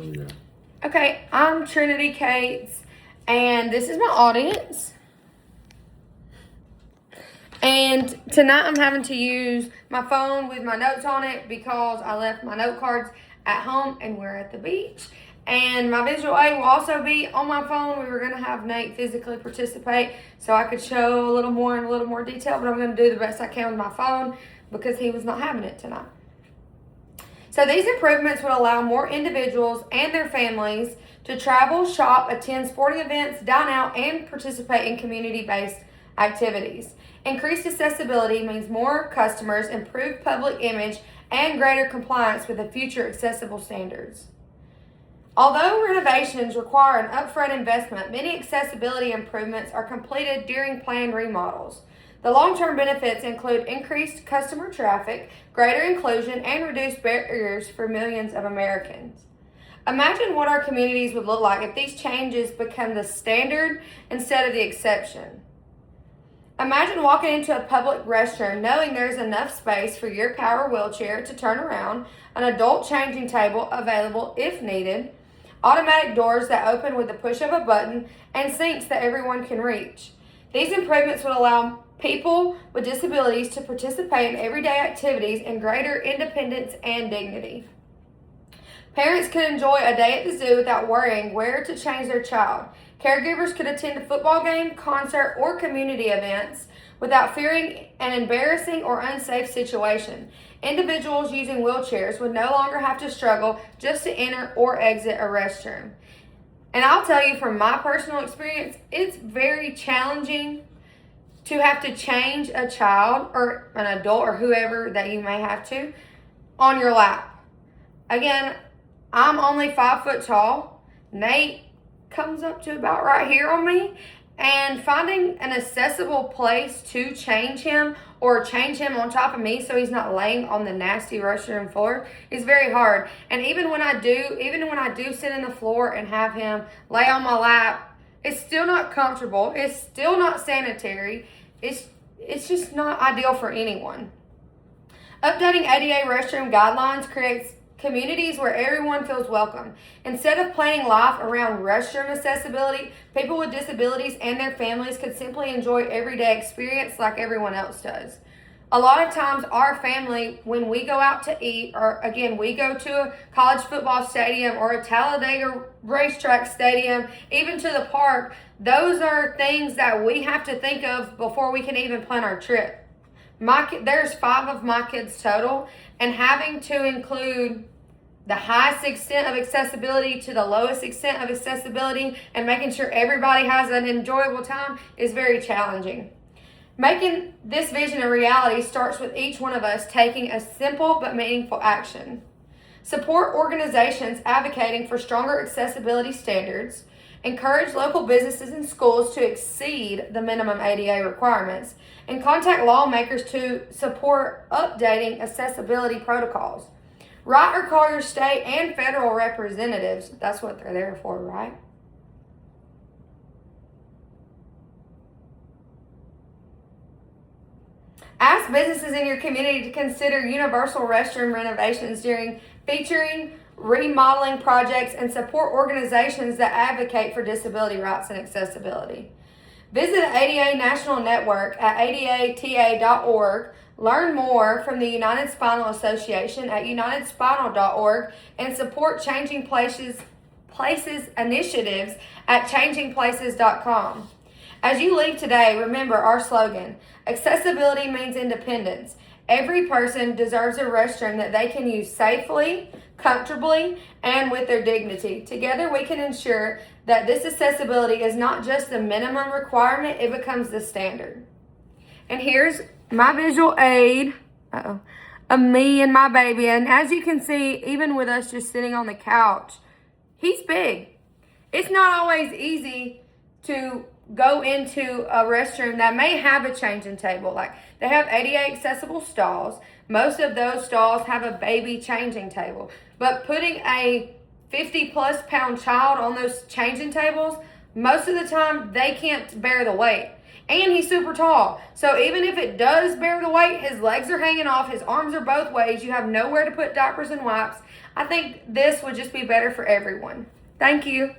you got? Okay, I'm Trinity Cates, and this is my audience. And tonight I'm having to use my phone with my notes on it because I left my note cards at home and we're at the beach. And my visual aid will also be on my phone. We were going to have Nate physically participate so I could show a little more in a little more detail, but I'm going to do the best I can with my phone because he was not having it tonight. So these improvements would allow more individuals and their families to travel, shop, attend sporting events, dine out, and participate in community-based activities. Increased accessibility means more customers, improved public image, and greater compliance with the future accessible standards. Although renovations require an upfront investment, many accessibility improvements are completed during planned remodels. The long-term benefits include increased customer traffic, greater inclusion, and reduced barriers for millions of Americans. Imagine what our communities would look like if these changes become the standard instead of the exception. Imagine walking into a public restroom knowing there's enough space for your power wheelchair to turn around, an adult changing table available if needed, automatic doors that open with the push of a button, and sinks that everyone can reach. These improvements would allow people with disabilities to participate in everyday activities in greater independence and dignity. Parents could enjoy a day at the zoo without worrying where to change their child. Caregivers could attend a football game, concert, or community events without fearing an embarrassing or unsafe situation. Individuals using wheelchairs would no longer have to struggle just to enter or exit a restroom. And I'll tell you from my personal experience, it's very challenging to have to change a child or an adult or whoever that you may have to on your lap. Again, I'm only 5 foot tall. Nate comes up to about right here on me. And finding an accessible place to change him or change him on top of me so he's not laying on the nasty restroom floor is very hard. And even when I do sit in the floor and have him lay on my lap, it's still not comfortable. It's still not sanitary. It's just not ideal for anyone. Updating ADA restroom guidelines creates communities where everyone feels welcome. Instead of planning life around restroom accessibility, people with disabilities and their families could simply enjoy everyday experience like everyone else does. A lot of times our family, when we go out to eat, or again, we go to a college football stadium or a Talladega racetrack stadium, even to the park, those are things that we have to think of before we can even plan our trip. There's 5 of my kids total, and having to include the highest extent of accessibility to the lowest extent of accessibility and making sure everybody has an enjoyable time is very challenging. Making this vision a reality starts with each one of us taking a simple but meaningful action. Support organizations advocating for stronger accessibility standards. Encourage local businesses and schools to exceed the minimum ADA requirements. And contact lawmakers to support updating accessibility protocols. Write or call your state and federal representatives. That's what they're there for, right? Ask businesses in your community to consider universal restroom renovations featuring remodeling projects and support organizations that advocate for disability rights and accessibility. Visit the ADA National Network at adata.org. Learn more from the United Spinal Association at unitedspinal.org and support Changing Places initiatives at changingplaces.com. As you leave today, remember our slogan: accessibility means independence. Every person deserves a restroom that they can use safely, comfortably, and with their dignity. Together we can ensure that this accessibility is not just the minimum requirement, it becomes the standard. And here's my visual aid of me and my baby. And as you can see, even with us just sitting on the couch, he's big. It's not always easy to go into a restroom that may have a changing table. Like, they have ADA accessible stalls. Most of those stalls have a baby changing table. But putting a 50+ pound child on those changing tables, most of the time they can't bear the weight. And he's super tall. So even if it does bear the weight, his legs are hanging off, his arms are both ways. You have nowhere to put diapers and wipes. I think this would just be better for everyone. Thank you.